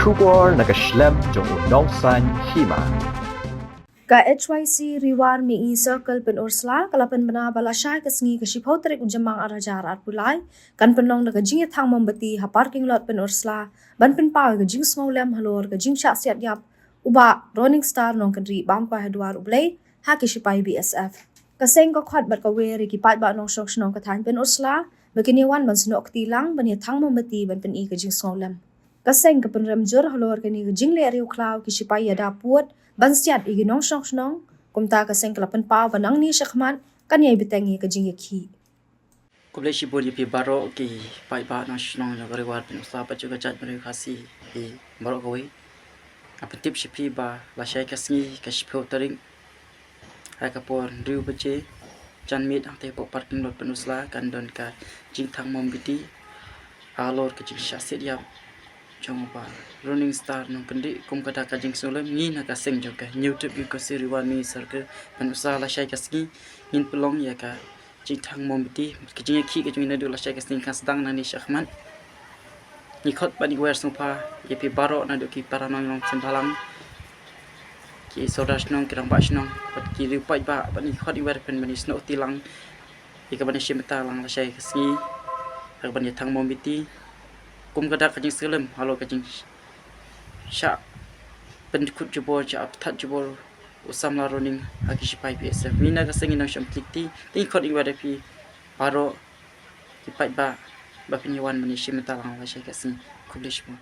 Shubor nakaslem jong udongsan Hima. Ka HYC Riwar Mihngi Circle Pynursla kalapan bana balashay kasngi kasiphaw tarik ujamang arajar arpulay kan Pynlong naga Jingthang Mombati ha parking lot Pynursla ban pinpaw ga jing snowlem halor ga jing sha siat yap uba Running Star nong kanri bangpa hadwar ublay ha kisipay BSF kaseng ko khat bat ka weri ki pat ba nong shok snong kathan Pynursla bakiniwan ban sunok tilang ban Thang Mombati ban pin ga jing snowlem kaseng ka penramjur halor kani ga jing le riu klaw kisipay yada puat ban siat igi nong shong snong kumta ka seng kalapan pau banang ni shakman kanyai bitengi ka jing yakhi kublai si bodi pi baro ki pai ba na snong ya gari war pin sa pa chuga chat bari khasi pi baro ko wi apa tip si pi ba la shai ka singi ka shpho taring ha ka por riu bache chan mit ante po parking lot Pynursla kan don ka Jingthang Mombati alor ka jing shasit ya trong ba Running Star nong kendi kum kata ka jing solam ni na ka seng joka YouTube yu ko siri wa mi circle Pynursla la shai ka singi in Pynlong ya ka Jingthang Mombati ka jing khi ka jing na du la shai ka singi kan sedang na ni shakman ni khot ba ni wer sumpa ye pi baro na du ki paranong nong sempalang ki sodas nong kirang ba snong pat ki ri pai ba ni khot i wer pen ni snow tilang i ka ban shimta lang la shai ka singi ka ban Thang Mombati kum kada ka jing selem halo ka jing sha pen khut jubor cha that jubor usam la running aki shipai PSF mina ka sengin nang sham klikti tin khot i wer pi baro ki pai ba piniwan mani shimta lang la shai ka singi kublish mo